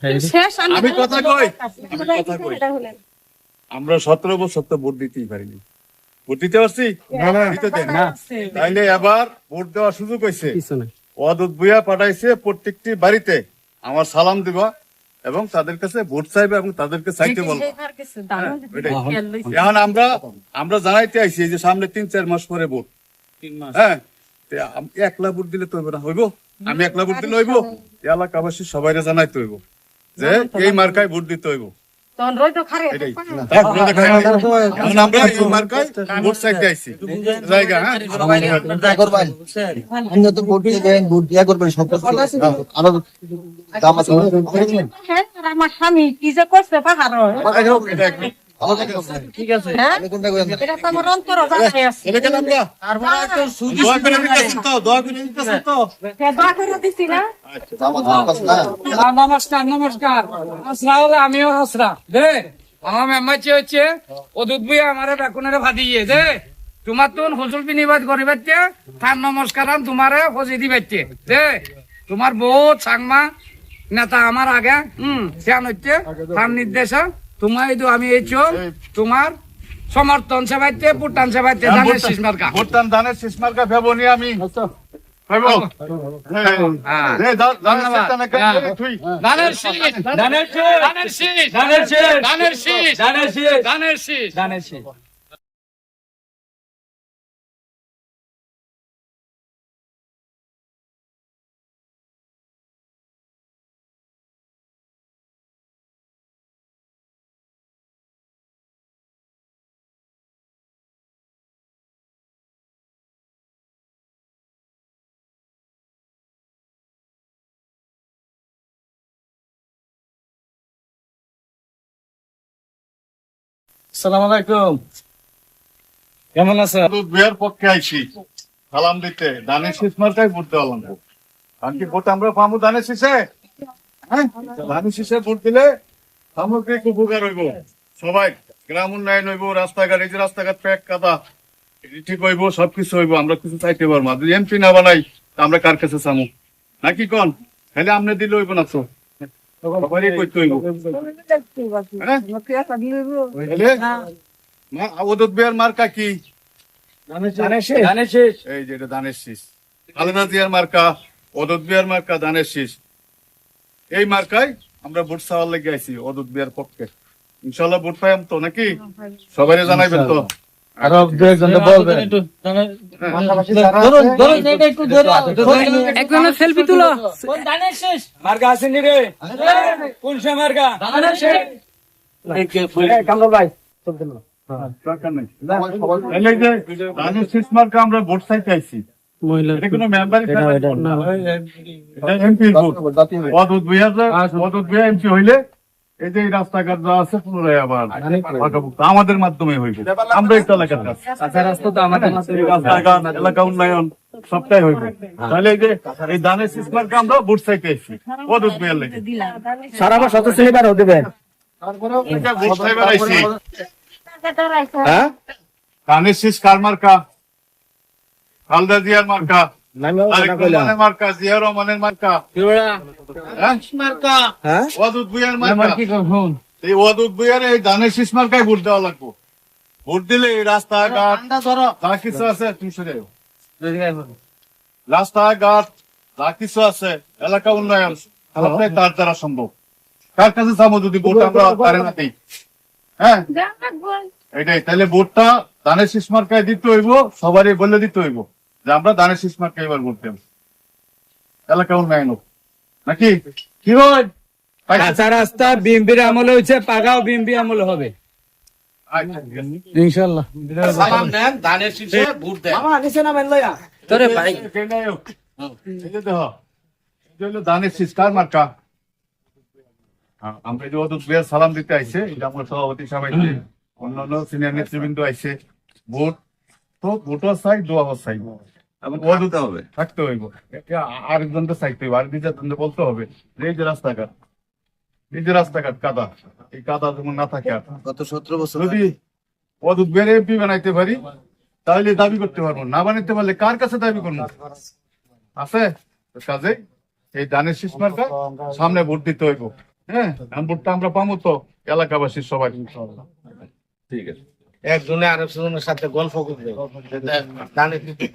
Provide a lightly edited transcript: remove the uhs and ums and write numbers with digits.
আমি কথা কই, আমরা 17 বছর তো ভোট দিতেই পারিনি। ভোট দিতে পারছি না, তাইলে এবার ভোট দেওয়ার সুযোগ হয়েছে। ওয়াদুদ ভুইয়া পাঠাইছে প্রত্যেকটি বাড়িতে আমার সালাম দিবা এবং তাদের কাছে ভোট চাইবে এবং তাদেরকে চাইতে বলবো। এখন আমরা জানাইতে আইছি যে সামনে 3-4 মাস পরে ভোট। হ্যাঁ, একলা ভোট দিলে তো হইব না, হইব? আমি একলা ভোট দিলে হইব? এলাকাবাসী সবাই জানাইতে হইব যে এই মার্কায় ভোট দিতে হইব। আমার স্বামী কি যে করছে পাহাড় ঠিক আছে, আমার অন্তর নমস্কার নমস্কার। আমিও হাসরা দে আমার মেম্বারটি হচ্ছে অদূত বই আমার বেকুনের ভাদিয়ে দে তোমার তো ফসল বিনিবাদ করিবাচ্ছে তার নমস্কার তোমারে ফসি দিবাচ্ছে দে তোমার বহুত সাংমা নেতা আমার আগে সেন হচ্ছে তার নির্দেশে তোমার আমি এই চোখ তোমার সমর্থন সেবাইতে ভুটান সেবাইতে ধানের শীষ মার্কা ভুটান ধানের শীষ মার্কা ভেবো নি আমি আসসালামু আলাইকুম, কেমন আছেন? বিয়ের পক্ষে আইছি সালাম দিতে, ধানের শীষ মার্কায় ভোট দেওয়া লাগবে। কারণ কি ভোট আমরা পাবো ধানের শীষে? হ্যাঁ, ধানের শীষে ভোট দিলে সামগ্রিক উপকার হইব, সবাই গ্রাম উন্নয়ন হইব, রাস্তাঘাট এই যে রাস্তাঘাট প্যাক কাদা ঠিক হইব, সবকিছু হইব। আমরা কিছু চাইতে পারবো না, যদি এমপি না বানাই আমরা কার কাছে চামু নাকি কন? খালি আমনে দিলে হইব না তো, সবারই করতে হইব। ওদুদ বিয়ার মার্কা কি? এই যে ধানের শীষ। খালেদা জিয়ার মার্কা ওদুদ বিয়ার মার্কা ধানের শীষ। এই মার্কায় আমরা ভোট চাওয়ার লেগে আইছি ওদুদ বিয়ার পক্ষে। ইনশাল্লাহ ভোট পাইম তো নাকি? সবাই জানাইবেন তো? আরো বলবেন একজনের সেলফি তুলো। ধানের শীষ মার্কা আছেন রে? কোন সে মার্কা? ধানের শীষ। কামরুল ভাই ধানের শীষ মার্কা আমরা ভোট চাইতে আইছি। এমপি হইলে এই যে রাস্তাঘাট যা আছে পুনরায় আবার আমাদের মাধ্যমে হইব। আমরা একটা এলাকার কাজ, রাস্তাঘাট এলাকা উন্নয়ন সবটাই হইব। তাহলে এই যে এই ধানের শীষ মার্কা আমরা ভোট চাইতে আইছি ওদুদ বিয়ার লেগে। সারা বছর দেবেন ভোট চাইবার আইছি। ধানের শীষ কার মার্কা? খালেদা জিয়ার মার্কা, মার্কা জিয়া রহমানের মার্কা, ওয়াদুদ ভুইয়ার মার্কা। এই ওয়াদুদ ভুইয়ার এই ধানের শীষ মার্কায় ভোট দেওয়া লাগবো। ভোট দিলে এই রাস্তাঘাট যা কিছু আছে রাস্তাঘাট যা কিছু আছে এলাকা উন্নয়ন সবটাই তার দ্বারা সম্ভব। কার কাছে যাবো যদি ভোট আমরা পারে না দিই? হ্যাঁ, এটাই। তাহলে ভোটটা ধানের শীষ মার্কায় দিতে হইব, সবারই বলে দিতে হইব যে আমরা ধানের শীষ মার্কায় এবার ভোট দেব, এলাকা উন্নয়ন হোক নাকি? কি হয় কাঁচা রাস্তা বিএমপির আমলে হয়েছে, পাকাও বিএমপি আমলে হবে ইনশাল্লাহ। সালাম দেন, ধানের শীষে ভোট দেন। তোরে ভাই ধানের শীষ কার মার্কা? আমরা যে ওদুদ বিয়ার সালাম দিতে আইছে, এটা আমার সভাপতি সাহেব, অন্যান্য সিনিয়র নেতৃবৃন্দ আইছে। ভোট তো ভোটও চাই, দোয়াও চাই, থাকতে হইব। আরেকজনকে চাইতে হইব, আর নিজের বলতে হবে যে এই যে রাস্তাঘাট কাদা, এই কাদা যেমন না থাকে। আর গত 17 বছর যদি ওদুদ বিয়ার এমপি বানাইতে পারি তাহলে দাবি করতে পারবো, না বানাইতে পারলে কার কাছে দাবি করবো? আছে কাজে এই ধানের শীষ মার্কা সামনে ভোট দিতে হইব। হ্যাঁ ভোটটা আমরা পাবো তো এলাকাবাসীর সবাই। একজনে আরেকজনের সাথে গল্প করবে ধানের শীষে